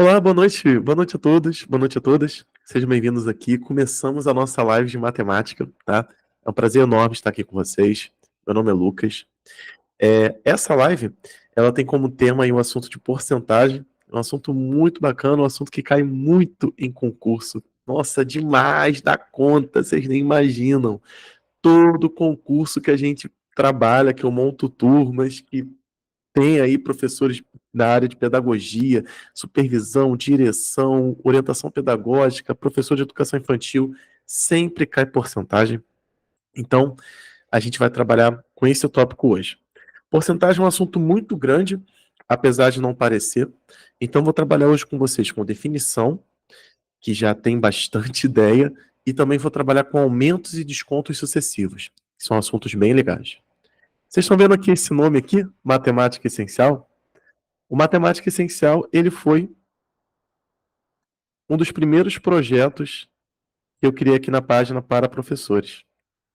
Olá, boa noite a todos, boa noite a todas. Sejam bem-vindos aqui. Começamos a nossa live de matemática, tá? É um prazer enorme estar aqui com vocês. Meu nome é Lucas. Essa live, ela tem como tema aí um assunto de porcentagem, um assunto muito bacana, um assunto que cai muito em concurso. Nossa, demais da conta, vocês nem imaginam. Todo concurso que a gente trabalha, que eu monto turmas, que tem aí professores da área de pedagogia, supervisão, direção, orientação pedagógica, professor de educação infantil, sempre cai porcentagem. Então, a gente vai trabalhar com esse tópico hoje. Porcentagem é um assunto muito grande, apesar de não parecer. Então, vou trabalhar hoje com vocês com definição, que já tem bastante ideia, e também vou trabalhar com aumentos e descontos sucessivos, que são assuntos bem legais. Vocês estão vendo aqui esse nome aqui, matemática essencial? O Matemática Essencial, ele foi um dos primeiros projetos que eu criei aqui na página para professores,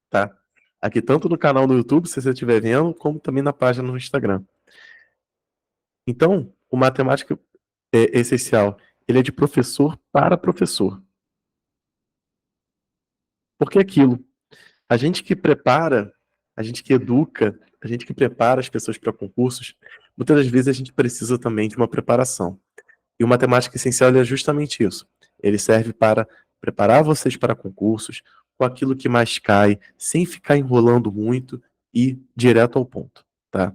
tá? Aqui tanto no canal no YouTube, se você estiver vendo, como também na página no Instagram. Então, o Matemática Essencial, ele é de professor para professor. Porque é aquilo, a gente que prepara, a gente que educa, a gente que prepara as pessoas para concursos, muitas das vezes a gente precisa também de uma preparação. E o Matemática Essencial é justamente isso. Ele serve para preparar vocês para concursos, com aquilo que mais cai, sem ficar enrolando muito e direto ao ponto, tá?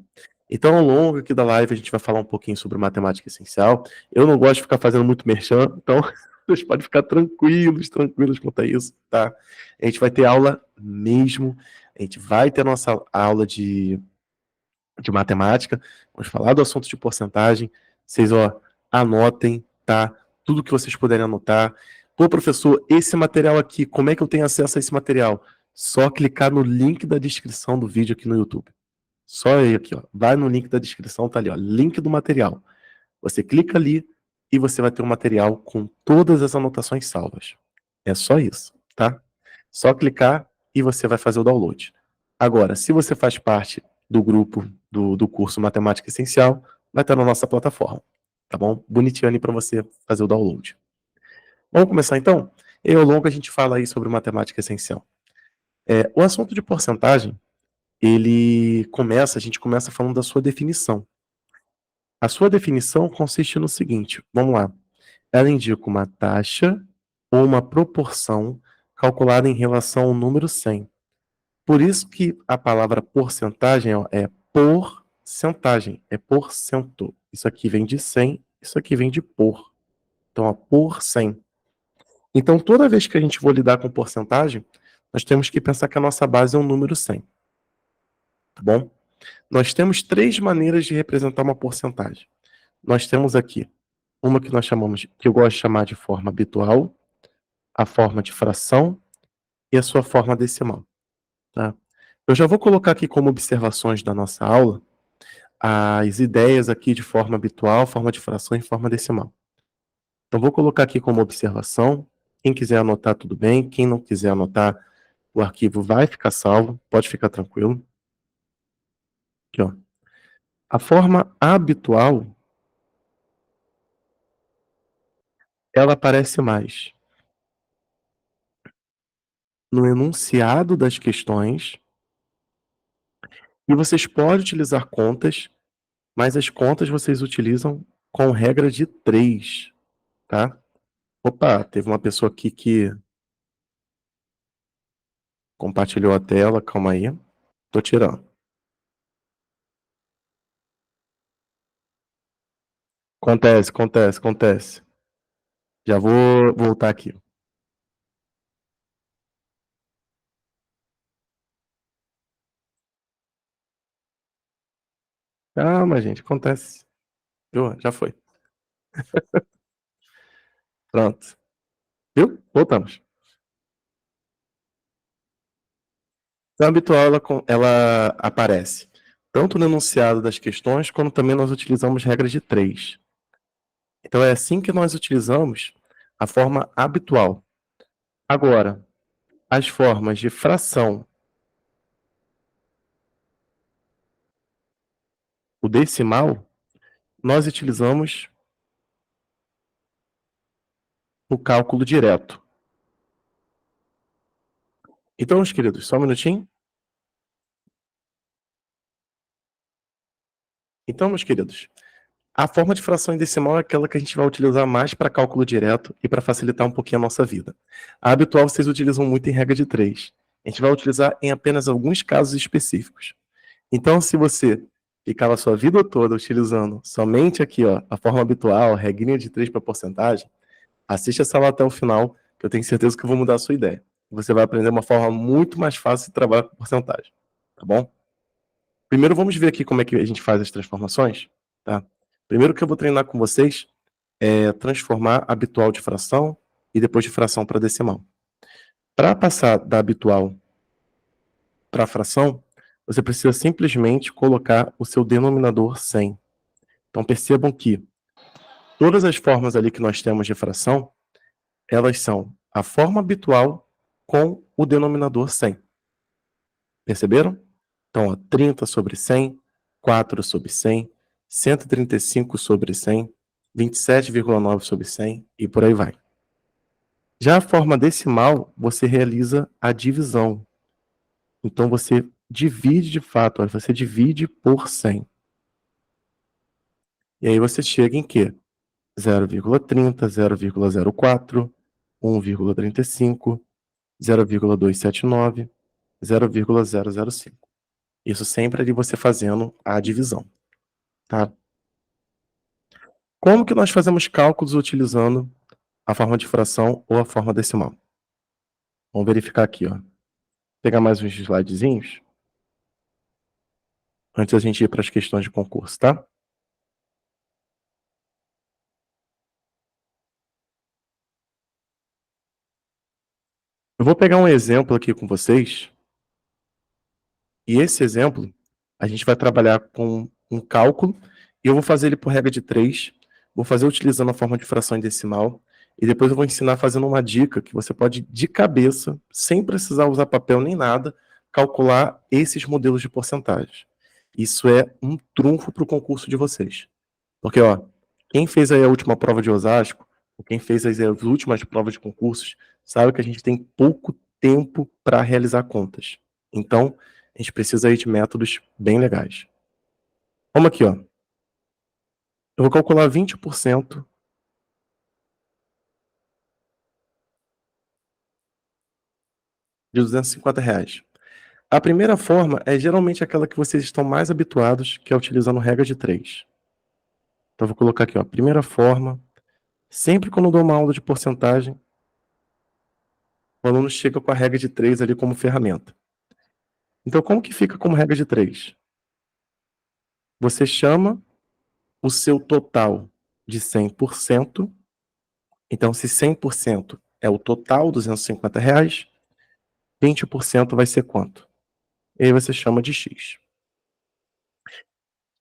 Então, ao longo aqui da live, a gente vai falar um pouquinho sobre Matemática Essencial. Eu não gosto de ficar fazendo muito merchan, então vocês podem ficar tranquilos quanto a isso, tá? A gente vai ter aula mesmo, a gente vai ter a nossa aula de matemática, vamos falar do assunto de porcentagem. Vocês, ó, anotem, tá? Tudo que vocês puderem anotar. Pô, professor, esse material aqui, como é que eu tenho acesso a esse material? Só clicar no link da descrição do vídeo aqui no YouTube. Só aí aqui, ó. Vai no link da descrição, tá ali, ó. Link do material. Você clica ali e você vai ter um material com todas as anotações salvas. É só isso, tá? Só clicar e você vai fazer o download. Agora, se você faz parte do grupo do curso Matemática Essencial, vai estar na nossa plataforma, tá bom? Bonitinho ali para você fazer o download. Vamos começar então? E ao longo a gente fala aí sobre matemática essencial. O assunto de porcentagem, a gente começa falando da sua definição. A sua definição consiste no seguinte, vamos lá. Ela indica uma taxa ou uma proporção calculada em relação ao número 100. Por isso que a palavra porcentagem é porcentagem, é porcento. Isso aqui vem de 100, isso aqui vem de por. Então, por 100. Então, toda vez que a gente for lidar com porcentagem, nós temos que pensar que a nossa base é um número 100, tá bom? Nós temos três maneiras de representar uma porcentagem. Nós temos aqui uma que nós chamamos, que eu gosto de chamar de forma habitual, a forma de fração e a sua forma decimal, tá? Eu já vou colocar aqui como observações da nossa aula as ideias aqui de forma habitual, forma de fração e forma decimal. Então, vou colocar aqui como observação. Quem quiser anotar, tudo bem. Quem não quiser anotar, o arquivo vai ficar salvo. Pode ficar tranquilo. Aqui, ó. A forma habitual, ela aparece mais no enunciado das questões. E vocês podem utilizar contas, mas as contas vocês utilizam com regra de 3, tá? Opa, teve uma pessoa aqui que compartilhou a tela, calma aí. Tô tirando. Acontece. Já vou voltar aqui. Calma, gente, acontece. Viu? Já foi. Pronto. Viu? Voltamos. Então, a habitual, ela aparece tanto no enunciado das questões, como também nós utilizamos regras de 3. Então, é assim que nós utilizamos a forma habitual. Agora, as formas de fração, o decimal, nós utilizamos o cálculo direto. Então, meus queridos, só um minutinho. Então, meus queridos, a forma de fração em decimal é aquela que a gente vai utilizar mais para cálculo direto e para facilitar um pouquinho a nossa vida. A habitual vocês utilizam muito em regra de 3. A gente vai utilizar em apenas alguns casos específicos. Então, se você ficava a sua vida toda utilizando somente aqui, ó, a forma habitual, a regrinha de 3 para porcentagem, assiste essa aula até o final, que eu tenho certeza que eu vou mudar a sua ideia. Você vai aprender uma forma muito mais fácil de trabalhar com porcentagem, tá bom? Primeiro vamos ver aqui como é que a gente faz as transformações, tá? Primeiro que eu vou treinar com vocês é transformar habitual de fração e depois de fração para decimal. Para passar da habitual para fração, você precisa simplesmente colocar o seu denominador 100. Então percebam que todas as formas ali que nós temos de fração, elas são a forma habitual com o denominador 100. Perceberam? Então, ó, 30 sobre 100, 4 sobre 100, 135 sobre 100, 27,9 sobre 100 e por aí vai. Já a forma decimal, você realiza a divisão. Então, você divide de fato, ó, você divide por 100. E aí você chega em quê? 0,30, 0,04, 1,35, 0,279, 0,005. Isso sempre ali você fazendo a divisão, tá? Como que nós fazemos cálculos utilizando a forma de fração ou a forma decimal? Vamos verificar aqui, ó. Pegar mais uns slidezinhos antes da gente ir para as questões de concurso, tá? Eu vou pegar um exemplo aqui com vocês, e esse exemplo a gente vai trabalhar com um cálculo, e eu vou fazer ele por regra de 3, vou fazer utilizando a forma de fração em decimal, e depois eu vou ensinar fazendo uma dica que você pode, de cabeça, sem precisar usar papel nem nada, calcular esses modelos de porcentagens. Isso é um trunfo para o concurso de vocês. Porque, ó, quem fez aí a última prova de Osasco, ou quem fez as últimas provas de concursos, sabe que a gente tem pouco tempo para realizar contas. Então, a gente precisa aí de métodos bem legais. Vamos aqui, ó. Eu vou calcular 20% de R$ 250. A primeira forma é geralmente aquela que vocês estão mais habituados, que é utilizando regra de 3. Então, eu vou colocar aqui, ó, primeira forma. Sempre quando eu dou uma aula de porcentagem, o aluno chega com a regra de 3 ali como ferramenta. Então, como que fica como regra de 3? Você chama o seu total de 100%. Então, se 100% é o total dos R$ 250, 20% vai ser quanto? E aí você chama de X.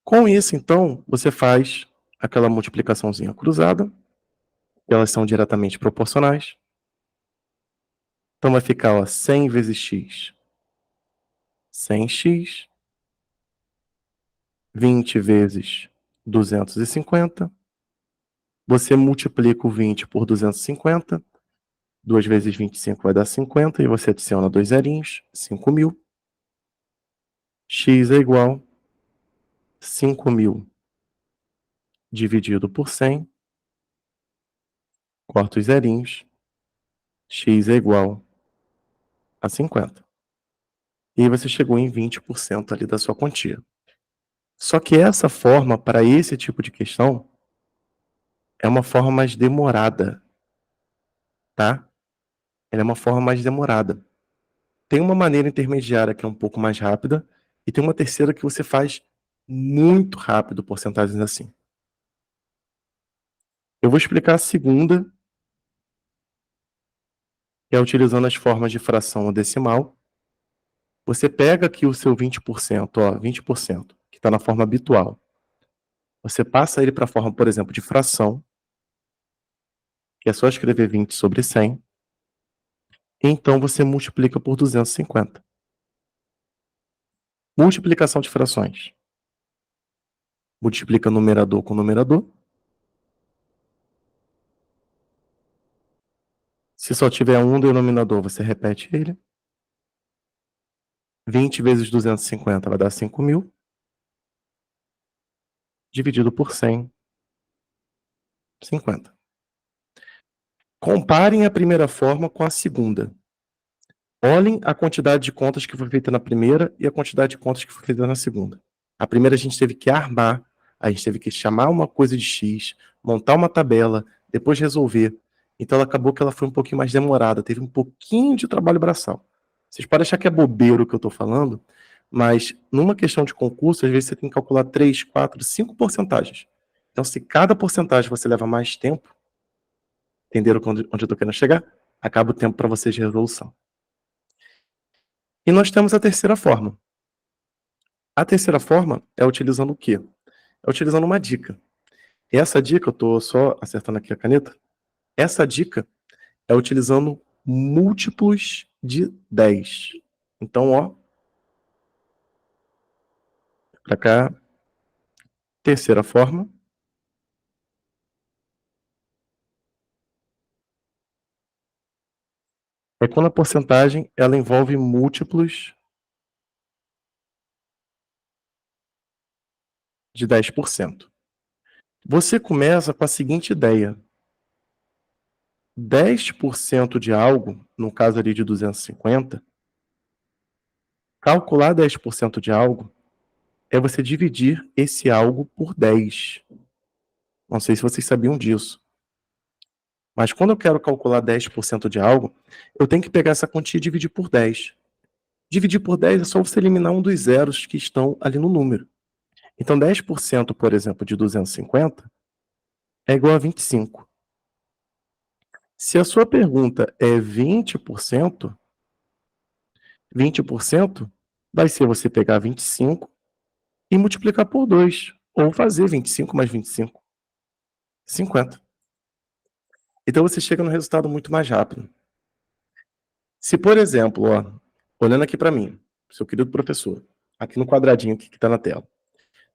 Com isso, então, você faz aquela multiplicaçãozinha cruzada, que elas são diretamente proporcionais. Então, vai ficar, ó, 100 vezes X, 100x, 20 vezes 250. Você multiplica o 20 por 250. 2 vezes 25 vai dar 50, e você adiciona 2 zerinhos, 5.000. X é igual 5.000 dividido por 100, corta os zerinhos, x é igual a 50. E aí você chegou em 20% ali da sua quantia. Só que essa forma, para esse tipo de questão, é uma forma mais demorada, tá? Ela é uma forma mais demorada. Tem uma maneira intermediária que é um pouco mais rápida, e tem uma terceira que você faz muito rápido, porcentagens assim. Eu vou explicar a segunda, que é utilizando as formas de fração decimal. Você pega aqui o seu 20%, ó, 20%, que está na forma habitual. Você passa ele para a forma, por exemplo, de fração, que é só escrever 20 sobre 100, e então você multiplica por 250. Multiplicação de frações. Multiplica numerador com numerador. Se só tiver um denominador, você repete ele. 20 vezes 250 vai dar 5.000. Dividido por 100, 50. Comparem a primeira forma com a segunda. Olhem a quantidade de contas que foi feita na primeira e a quantidade de contas que foi feita na segunda. A primeira a gente teve que armar, a gente teve que chamar uma coisa de X, montar uma tabela, depois resolver. Então ela acabou que ela foi um pouquinho mais demorada, teve um pouquinho de trabalho braçal. Vocês podem achar que é bobeiro o que eu estou falando, mas numa questão de concurso, às vezes você tem que calcular 3, 4, 5 porcentagens. Então, se cada porcentagem você leva mais tempo, entenderam onde eu estou querendo chegar? Acaba o tempo para vocês de resolução. E nós temos a terceira forma. A terceira forma é utilizando o quê? É utilizando uma dica. E essa dica, eu estou só acertando aqui a caneta, essa dica é utilizando múltiplos de 10. Então, ó, para cá, terceira forma. É quando a porcentagem ela envolve múltiplos de 10%. Você começa com a seguinte ideia. 10% de algo, no caso ali de 250, calcular 10% de algo é você dividir esse algo por 10. Não sei se vocês sabiam disso. Mas quando eu quero calcular 10% de algo, eu tenho que pegar essa quantia e dividir por 10. Dividir por 10 é só você eliminar um dos zeros que estão ali no número. Então 10%, por exemplo, de 250 é igual a 25. Se a sua pergunta é 20%, 20% vai ser você pegar 25 e multiplicar por 2, ou fazer 25 mais 25, 50. Então você chega no resultado muito mais rápido. Se, por exemplo, ó, olhando aqui para mim, seu querido professor, aqui no quadradinho que está na tela,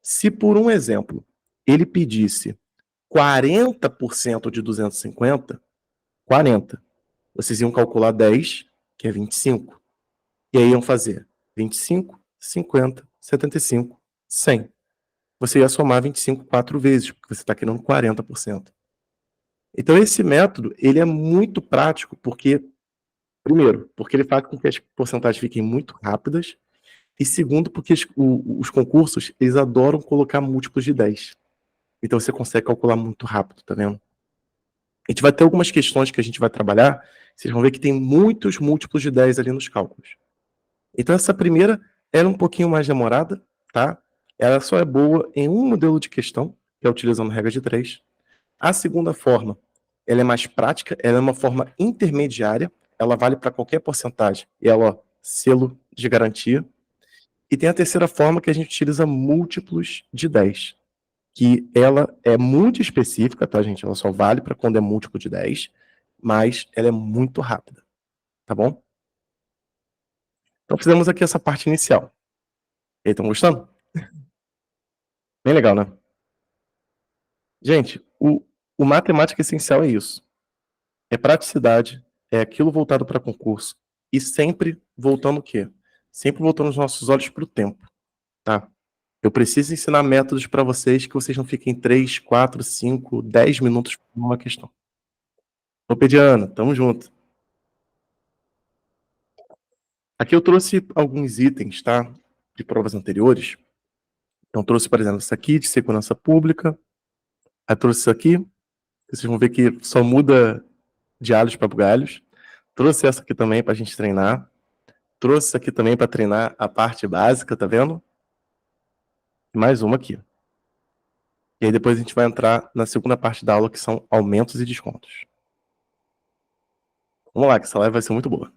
se por um exemplo ele pedisse 40% de 250, 40, vocês iam calcular 10, que é 25, e aí iam fazer 25, 50, 75, 100. Você ia somar 25 4 vezes, porque você está querendo 40%. Então esse método, ele é muito prático, porque, primeiro, porque ele faz com que as porcentagens fiquem muito rápidas, e segundo, porque os concursos, eles adoram colocar múltiplos de 10. Então você consegue calcular muito rápido, tá vendo? A gente vai ter algumas questões que a gente vai trabalhar, vocês vão ver que tem muitos múltiplos de 10 ali nos cálculos. Então essa primeira era um pouquinho mais demorada, tá? Ela só é boa em um modelo de questão, que é utilizando regra de 3. A segunda forma, ela é mais prática, ela é uma forma intermediária, ela vale para qualquer porcentagem, e ela, ó, selo de garantia. E tem a terceira forma, que a gente utiliza múltiplos de 10, que ela é muito específica, tá, gente? Ela só vale para quando é múltiplo de 10, mas ela é muito rápida, tá bom? Então fizemos aqui essa parte inicial. E aí, estão gostando? Bem legal, né? Gente, o matemática essencial é isso. É praticidade, é aquilo voltado para concurso, e sempre voltando o quê? Sempre voltando os nossos olhos para o tempo, tá? Eu preciso ensinar métodos para vocês que vocês não fiquem 3, 4, 5, 10 minutos por uma questão. Ô, Pediana, tamo junto. Aqui eu trouxe alguns itens, tá? De provas anteriores. Então, trouxe, por exemplo, isso aqui de segurança pública. Aí trouxe isso aqui. Vocês vão ver que só muda de alhos para bugalhos. Trouxe essa aqui também para a gente treinar. Trouxe isso aqui também para treinar a parte básica, tá vendo? E mais uma aqui. E aí depois a gente vai entrar na segunda parte da aula, que são aumentos e descontos. Vamos lá, que essa live vai ser muito boa.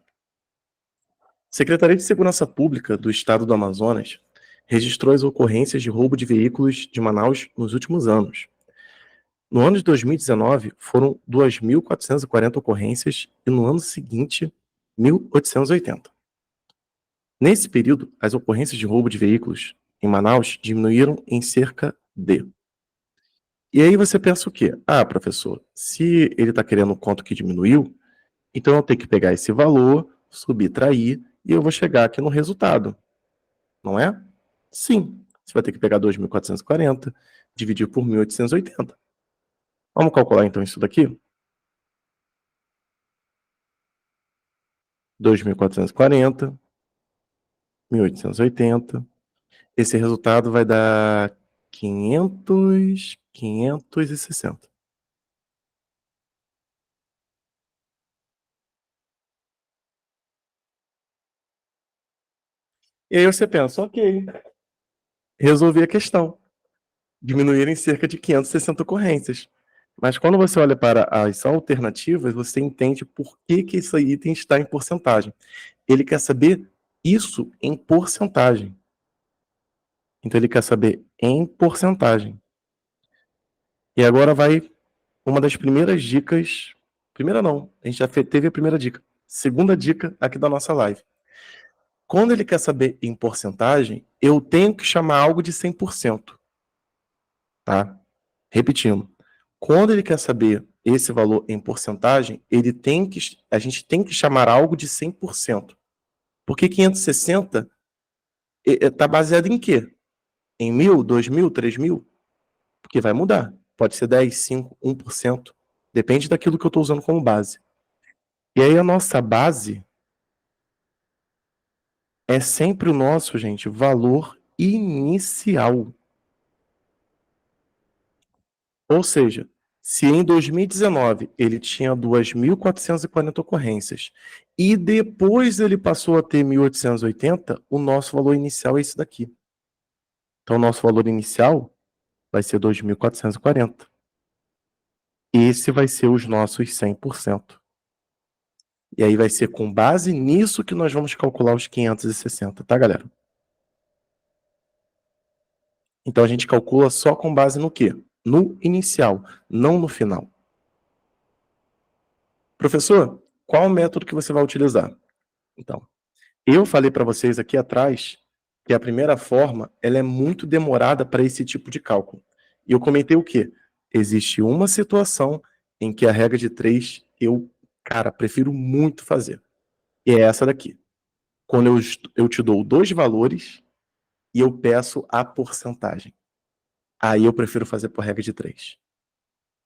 Secretaria de Segurança Pública do Estado do Amazonas registrou as ocorrências de roubo de veículos de Manaus nos últimos anos. No ano de 2019, foram 2.440 ocorrências e no ano seguinte, 1.880. Nesse período, as ocorrências de roubo de veículos em Manaus diminuíram em cerca de... E aí você pensa o quê? Ah, professor, se ele está querendo quanto que diminuiu, Então eu tenho que pegar esse valor, subtrair, e eu vou chegar aqui no resultado, não é? Sim, você vai ter que pegar 2.440, dividir por 1.880. Vamos calcular então isso daqui? 2.440, 1.880. Esse resultado vai dar 560. E aí você pensa, ok, resolvi a questão. Diminuir em cerca de 560 ocorrências. Mas quando você olha para as alternativas, você entende por que, que esse item está em porcentagem. Ele quer saber isso em porcentagem. Então ele quer saber em porcentagem. E agora vai uma das primeiras dicas. Primeira não, a gente já teve a primeira dica. Segunda dica aqui da nossa live. Quando ele quer saber em porcentagem, eu tenho que chamar algo de 100%. Tá? Repetindo. Quando ele quer saber esse valor em porcentagem, a gente tem que chamar algo de 100%. Porque 560 está baseado em quê? Em 1.000, 2.000, 3.000? Porque vai mudar. Pode ser 10, 5, 1%. Depende daquilo que eu estou usando como base. E aí a nossa base é sempre o nosso, gente, valor inicial. Ou seja, se em 2019 ele tinha 2.440 ocorrências e depois ele passou a ter 1.880, o nosso valor inicial é esse daqui. Então, o nosso valor inicial vai ser 2.440. Esse vai ser os nossos 100%. E aí vai ser com base nisso que nós vamos calcular os 560, tá, galera? Então, a gente calcula só com base no quê? No inicial, não no final. Professor, qual o método que você vai utilizar? Então, eu falei para vocês aqui atrás que a primeira forma ela é muito demorada para esse tipo de cálculo. E eu comentei o quê? Existe uma situação em que a regra de 3 eu, cara, prefiro muito fazer. E é essa daqui. Quando eu te dou dois valores e eu peço a porcentagem. Aí eu prefiro fazer por regra de 3.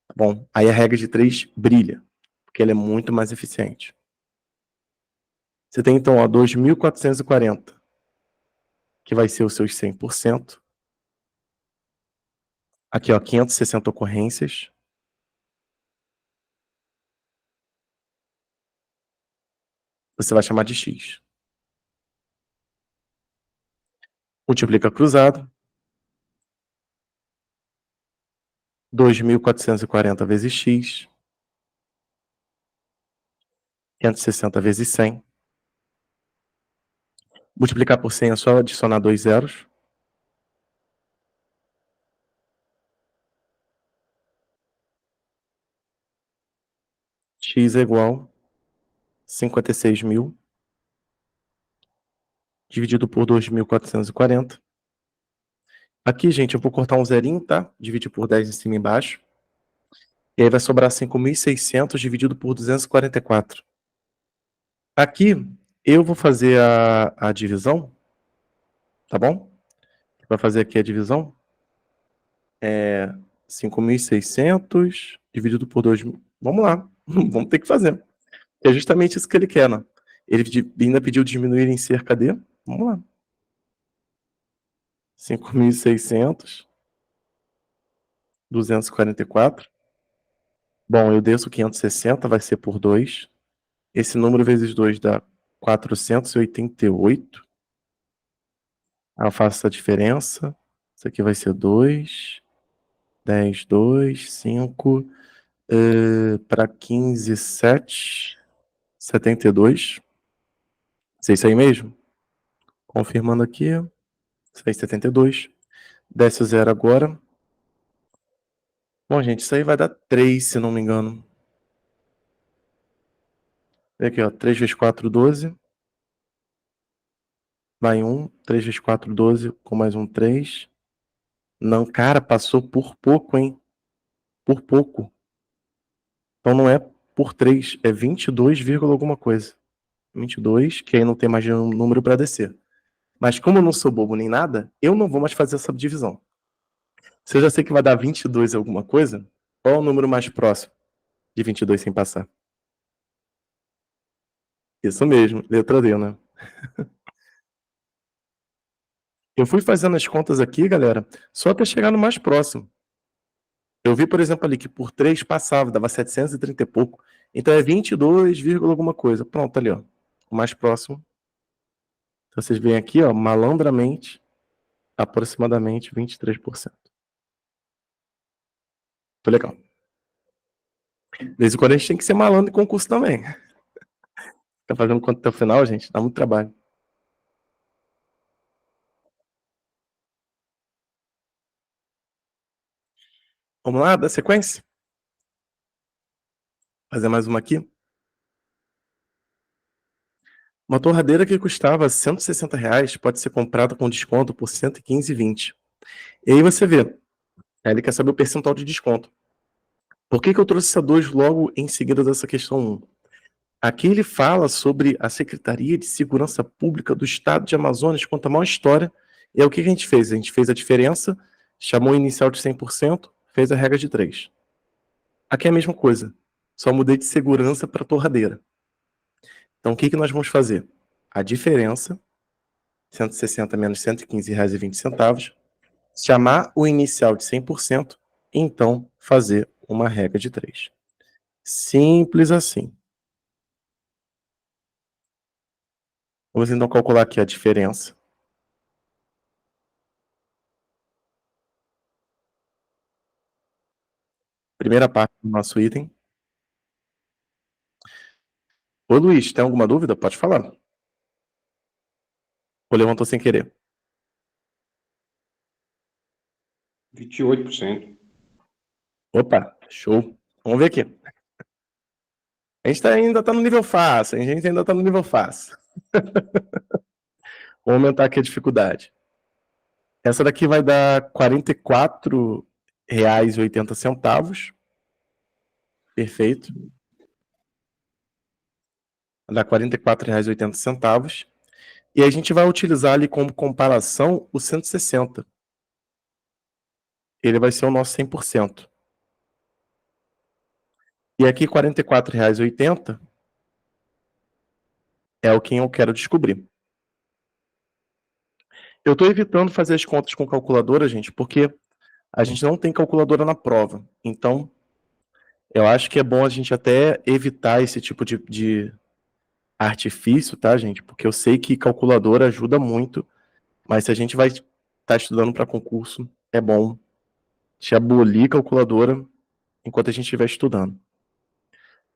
Tá bom? Aí a regra de 3 brilha, porque ela é muito mais eficiente. Você tem então, ó, 2.440, que vai ser os seus 100%. Aqui, ó, 560 ocorrências. Você vai chamar de X. Multiplica cruzado. 2.440 vezes X. 560 vezes 100. Multiplicar por 100 é só adicionar dois zeros. X é igual a 56.000 dividido por 2.440. Aqui, gente, eu vou cortar um zerinho, tá? Dividir por 10 em cima e embaixo. E aí vai sobrar 5.600 dividido por 244. Aqui, eu vou fazer a divisão, tá bom? Vai fazer aqui a divisão. 5.600 dividido por 2.000. Vamos lá, vamos ter que fazer. É justamente isso que ele quer, né? Ele ainda pediu diminuir em cerca de... Vamos lá. 5.600, 244. Bom, eu desço 560, vai ser por 2. Esse número vezes 2 dá 488. Aí eu faço essa diferença. Isso aqui vai ser 2, 10, 2, 5, para 15, 7, 72. Se é isso aí mesmo? Confirmando aqui. 672. Desce o zero agora. Bom, gente, isso aí vai dar 3, se não me engano. Vem aqui, ó. 3 vezes 4, 12. Vai 1. 3 vezes 4, 12. Com mais um 3. Não, cara, passou por pouco, hein? Por pouco. Então não é por 3 é 22, alguma coisa. 22, que aí não tem mais um número para descer. Mas como eu não sou bobo nem nada, eu não vou mais fazer essa divisão. Se eu já sei que vai dar 22 alguma coisa, qual é o número mais próximo de 22 sem passar? Isso mesmo, letra D, né? Eu fui fazendo as contas aqui, galera, só até chegar no mais próximo. Eu vi, por exemplo, ali que por 3 passava, dava 730 e pouco. Então é 22, alguma coisa. Pronto, ali, ó. O mais próximo. Então vocês veem aqui, ó, malandramente, aproximadamente 23%. Foi legal. Desde quando a gente tem que ser malandro em concurso também. Tá fazendo conta até o final, gente? Dá muito trabalho. Vamos lá, dá sequência? Fazer mais uma aqui. Uma torradeira que custava R$ 160 pode ser comprada com desconto por 115,20. E aí você vê, ele quer saber o percentual de desconto. Por que eu trouxe essa 2 logo em seguida dessa questão 1? Aqui ele fala sobre a Secretaria de Segurança Pública do Estado de Amazonas, conta a maior história. E aí o que a gente fez? A gente fez a diferença, chamou o inicial de 100%, fez a regra de 3. Aqui é a mesma coisa, só mudei de segurança para torradeira. Então o que nós vamos fazer? A diferença, 160 menos R$ 115,20, chamar o inicial de 100%, e então fazer uma regra de 3. Simples assim. Vamos então calcular aqui a diferença. Primeira parte do nosso item. Ô Luiz, tem alguma dúvida? Pode falar. Ou levantou sem querer? 28%. Opa, show. Vamos ver aqui. A gente ainda está no nível fácil. A gente ainda está no nível fácil. Vou aumentar aqui a dificuldade. Essa daqui vai dar R$ 44,80. Perfeito. Vai dar R$ 44,80. E a gente vai utilizar ali como comparação o 160. Ele vai ser o nosso 100%. E aqui R$ 44,80 é o que eu quero descobrir. Eu estou evitando fazer as contas com calculadora, gente, porque a gente não tem calculadora na prova. Então, eu acho que é bom a gente até evitar esse tipo de artifício, tá, gente? Porque eu sei que calculadora ajuda muito, mas se a gente vai estar estudando para concurso, é bom te abolir calculadora enquanto a gente estiver estudando.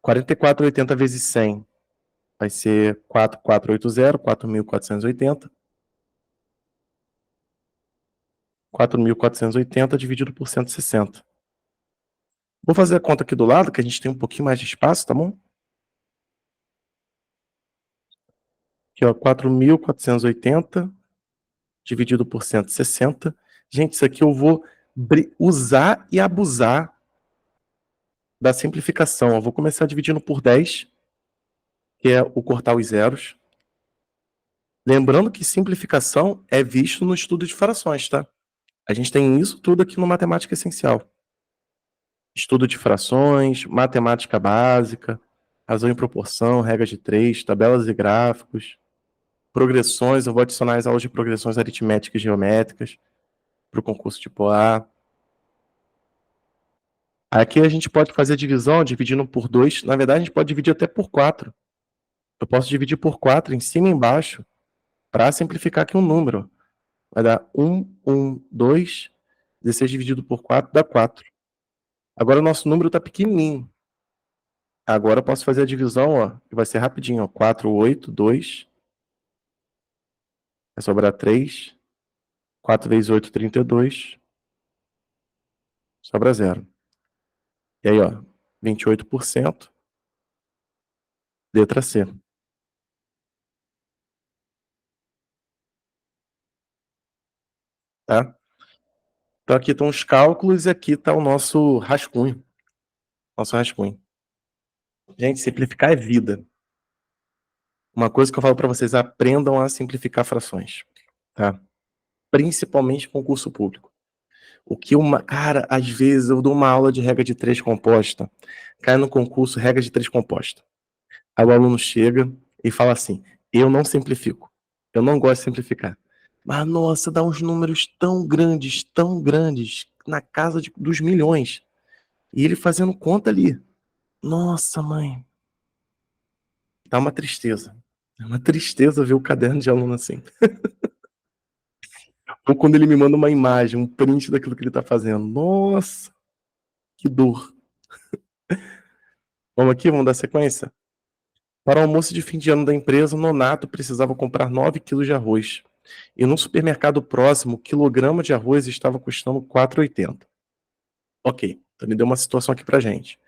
44,80 vezes 100 vai ser 4.480, 4.480. 4.480 dividido por 160. Vou fazer a conta aqui do lado, que a gente tem um pouquinho mais de espaço, tá bom? Aqui, ó, 4.480 dividido por 160. Gente, isso aqui eu vou usar e abusar da simplificação. Eu vou começar dividindo por 10, que é o cortar os zeros. Lembrando que simplificação é visto no estudo de frações, tá? A gente tem isso tudo aqui no Matemática Essencial. Estudo de frações, matemática básica, razão em proporção, regra de 3, tabelas e gráficos, progressões. Eu vou adicionar as aulas de progressões aritméticas e geométricas para o concurso tipo A. Aqui a gente pode fazer a divisão dividindo por 2. Na verdade, a gente pode dividir até por 4. Eu posso dividir por 4 em cima e embaixo para simplificar aqui um número. Vai dar 1, 1, 2. 16 dividido por 4 dá 4. Agora o nosso número está pequenininho. Agora eu posso fazer a divisão, ó, que vai ser rapidinho, ó. 4, 8, 2. Vai sobrar 3. 4 vezes 8, 32. Sobra 0. E aí, ó, 28%. Letra C. Tá? Então aqui estão os cálculos e aqui está o nosso rascunho. Nosso rascunho. Gente, simplificar é vida. Uma coisa que eu falo para vocês, aprendam a simplificar frações, tá? Principalmente concurso público. O que uma. Cara, às vezes eu dou uma aula de regra de três composta, cai no concurso regra de três composta. Aí o aluno chega e fala assim: eu não simplifico. Eu não gosto de simplificar. Mas, nossa, dá uns números tão grandes, na casa dos milhões. E ele fazendo conta ali. Nossa, mãe. Dá uma tristeza. É uma tristeza ver o caderno de aluno assim. Ou quando ele me manda uma imagem, um print daquilo que ele tá fazendo. Nossa, que dor. Vamos aqui, vamos dar sequência? Para o almoço de fim de ano da empresa, o Nonato precisava comprar 9 quilos de arroz. E num supermercado próximo, o quilograma de arroz estava custando R$ 4,80. Ok, então ele deu uma situação aqui pra gente.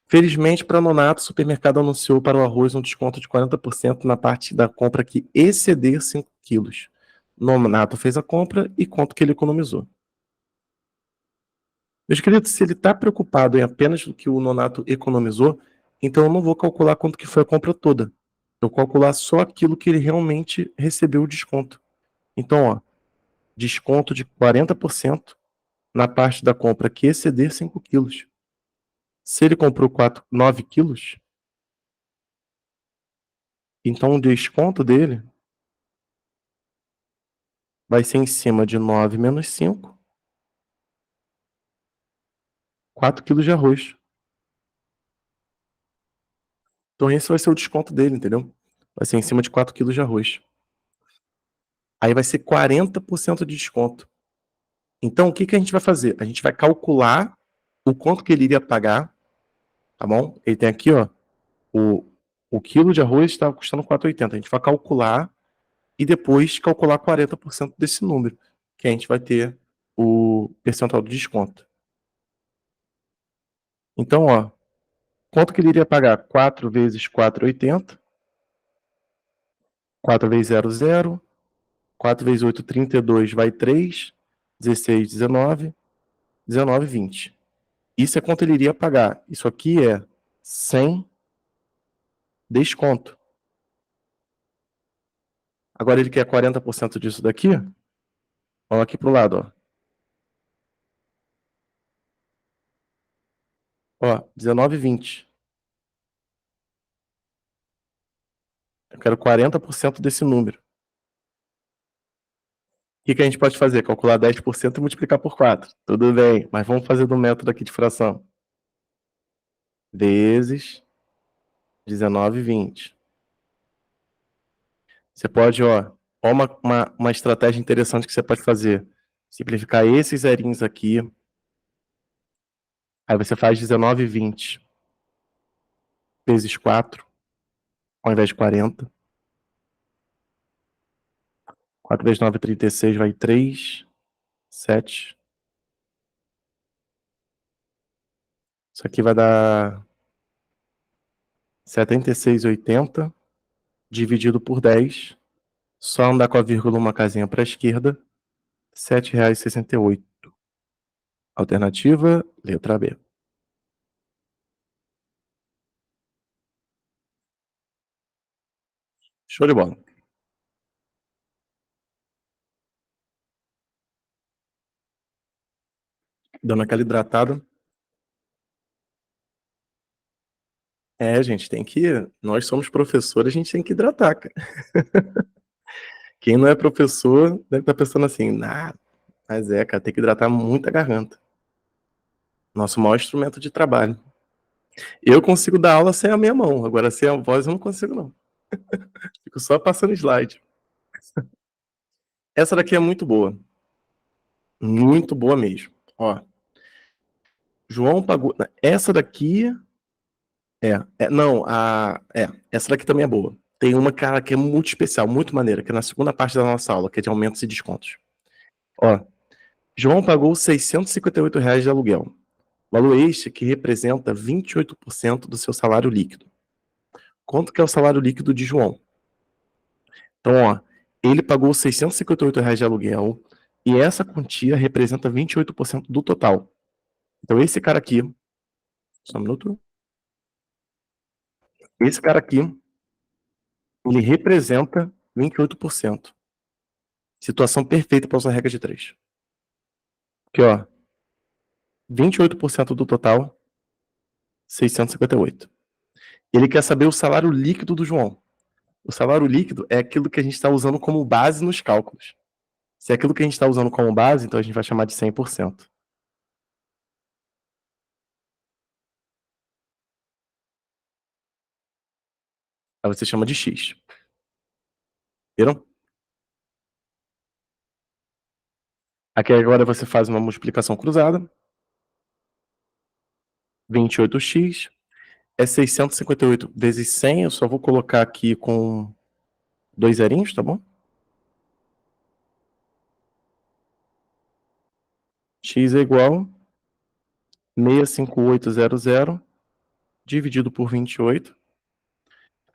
Felizmente, para Nonato, o supermercado anunciou para o arroz um desconto de 40% na parte da compra que exceder 5 quilos. Nonato fez a compra e quanto que ele economizou. Meus queridos, se ele está preocupado em apenas o que o Nonato economizou, então eu não vou calcular quanto que foi a compra toda. Eu vou calcular só aquilo que ele realmente recebeu o desconto. Então, ó, desconto de 40% na parte da compra que exceder 5 quilos. Se ele comprou 9 quilos, então o desconto dele vai ser em cima de 9 menos 5, 4 quilos de arroz. Então esse vai ser o desconto dele, entendeu? Vai ser em cima de 4 quilos de arroz. Aí vai ser 40% de desconto. Então o que a gente vai fazer? A gente vai calcular o quanto que ele iria pagar, tá bom? Ele tem aqui, ó, o quilo de arroz estava custando 4,80. A gente vai calcular e depois calcular 40% desse número, que a gente vai ter o percentual do desconto. Então, ó, quanto que ele iria pagar? 4 vezes 4,80. 4 vezes 0, 0. 4 vezes 8, 32, vai 3. 16, 19. 19, 20. Isso é quanto ele iria pagar. Isso aqui é sem desconto. Agora ele quer 40% disso daqui. Vamos aqui pro lado, ó. Ó, 19, 20. Eu quero 40% desse número. O que a gente pode fazer? Calcular 10% e multiplicar por 4. Tudo bem, mas vamos fazer do método aqui de fração. Vezes 19, 20. Você pode, ó uma estratégia interessante que você pode fazer. Simplificar esses zerinhos aqui. Aí você faz 19, 20 vezes 4, ao invés de 40. 4 vezes 9, 36, vai 3, 7. Isso aqui vai dar 76,80 dividido por 10. Só andar com a vírgula uma casinha para a esquerda. R$ 7,68. Alternativa, letra B. Show de bola. Dando aquela hidratada. É, gente, tem que. Nós somos professores, a gente tem que hidratar, cara. Quem não é professor deve estar pensando assim, mas cara, tem que hidratar muito a garganta. Nosso maior instrumento de trabalho. Eu consigo dar aula sem a minha mão, agora sem a voz eu não consigo, não. Fico só passando slide. Essa daqui é muito boa. Muito boa mesmo. Ó, João pagou. Essa daqui. Não, essa daqui também é boa. Tem uma, cara, que é muito especial, muito maneira, que é na segunda parte da nossa aula, que é de aumentos e descontos. Ó, João pagou R$ 658 de aluguel. Valor este que representa 28% do seu salário líquido. Quanto que é o salário líquido de João? Então, ó, ele pagou R$ 658 de aluguel e essa quantia representa 28% do total. Então, esse cara aqui, só um minuto. Esse cara aqui, ele representa 28%. Situação perfeita para usar a regra de 3. Aqui, ó. 28% do total, 658. Ele quer saber o salário líquido do João. O salário líquido é aquilo que a gente está usando como base nos cálculos. Se é aquilo que a gente está usando como base, então a gente vai chamar de 100%. Aí você chama de X. Viram? Aqui agora você faz uma multiplicação cruzada. 28x é 658 vezes 100. Eu só vou colocar aqui com 2 zerinhos, tá bom? X é igual 65800 dividido por 28.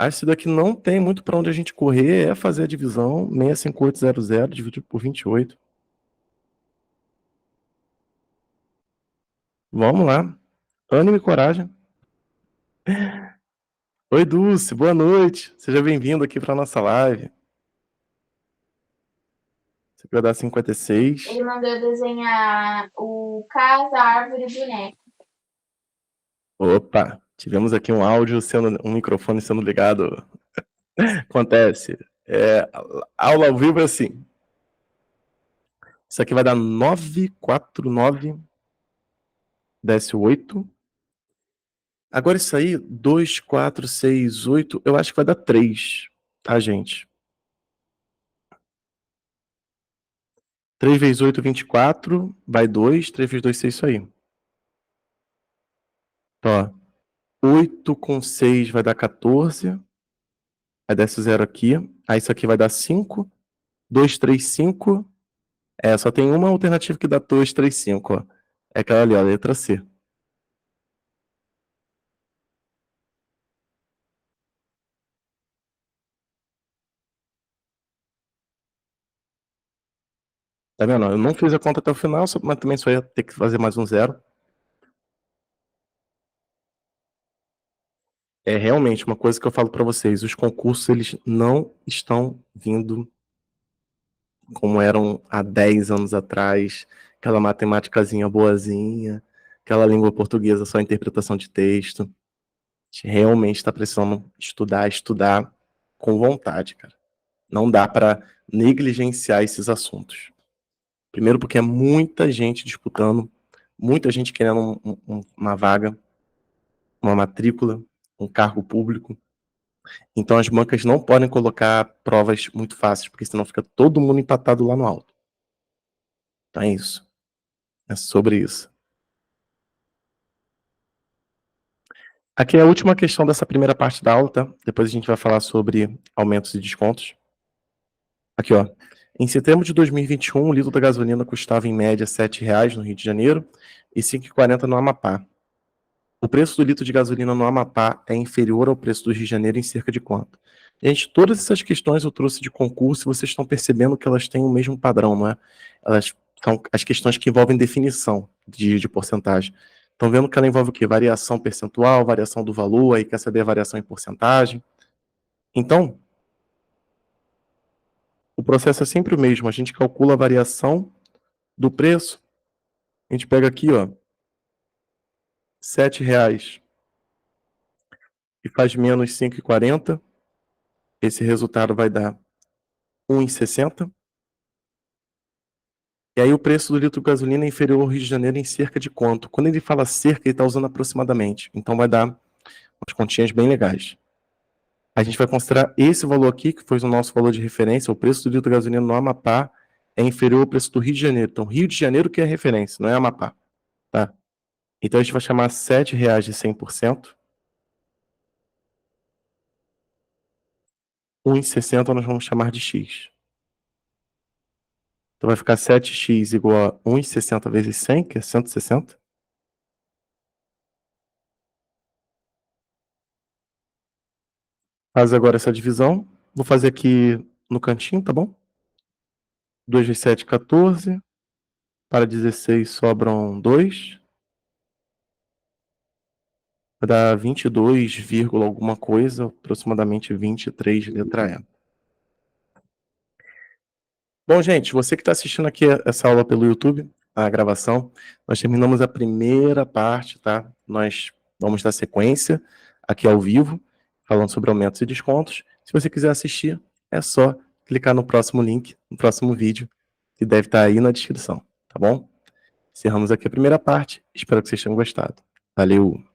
Esse daqui não tem muito para onde a gente correr, é fazer a divisão. 65800 dividido por 28. Vamos lá. Ânimo e coragem. Oi, Dulce, boa noite. Seja bem-vindo aqui para nossa live. Você vai dar 56. Ele mandou desenhar o casa, árvore e boneco. Opa, tivemos aqui um áudio sendo, um microfone sendo ligado. Acontece. Aula ao vivo é assim. Isso aqui vai dar 949, desce 8. Agora isso aí, 2, 4, 6, 8, eu acho que vai dar 3, tá, gente? 3 vezes 8, 24, vai 2, 3 vezes 2, 6, isso aí. Ó, 8 com 6 vai dar 14, aí desce 0 aqui, aí isso aqui vai dar 5, 2, 3, 5, só tem uma alternativa que dá 2, 3, 5, ó. É aquela ali, ó, letra C. Tá vendo? Eu não fiz a conta até o final, mas também só ia ter que fazer mais um 0. É realmente uma coisa que eu falo para vocês, os concursos eles não estão vindo como eram há 10 anos atrás, aquela matemáticazinha boazinha, aquela língua portuguesa só interpretação de texto. A gente realmente está precisando estudar com vontade, cara. Não dá para negligenciar esses assuntos. Primeiro porque é muita gente disputando, muita gente querendo uma vaga, uma matrícula, um cargo público. Então as bancas não podem colocar provas muito fáceis, porque senão fica todo mundo empatado lá no alto. Então é isso. É sobre isso. Aqui é a última questão dessa primeira parte da aula, tá? Depois a gente vai falar sobre aumentos e descontos. Aqui, ó. Em setembro de 2021, o litro da gasolina custava em média R$ 7,00 no Rio de Janeiro e R$ 5,40 no Amapá. O preço do litro de gasolina no Amapá é inferior ao preço do Rio de Janeiro em cerca de quanto? Gente, todas essas questões eu trouxe de concurso e vocês estão percebendo que elas têm o mesmo padrão, não é? Elas são as questões que envolvem definição de porcentagem. Estão vendo que ela envolve o quê? Variação percentual, variação do valor, aí quer saber a variação em porcentagem. Então, o processo é sempre o mesmo. A gente calcula a variação do preço. A gente pega aqui, ó, R$ 7,00 e faz menos 5,40. Esse resultado vai dar 1,60. E aí o preço do litro de gasolina é inferior ao Rio de Janeiro em cerca de quanto? Quando ele fala cerca, ele está usando aproximadamente. Então vai dar umas continhas bem legais. A gente vai considerar esse valor aqui, que foi o nosso valor de referência, o preço do litro de gasolina no Amapá é inferior ao preço do Rio de Janeiro. Então, Rio de Janeiro que é referência, não é Amapá. Tá? Então, a gente vai chamar R$ 7,00 de 100%. 1,60 nós vamos chamar de X. Então, vai ficar 7x igual a 1,60 vezes 100, que é 160. Faz agora essa divisão. Vou fazer aqui no cantinho, tá bom? 2 vezes 7, 14. Para 16 sobram 2. vai dar 22, alguma coisa, aproximadamente 23, letra E. Bom, gente, você que está assistindo aqui essa aula pelo YouTube, a gravação, nós terminamos a primeira parte, tá? Nós vamos dar sequência aqui ao vivo, falando sobre aumentos e descontos. Se você quiser assistir, é só clicar no próximo link, no próximo vídeo, que deve estar aí na descrição, tá bom? Encerramos aqui a primeira parte, espero que vocês tenham gostado. Valeu!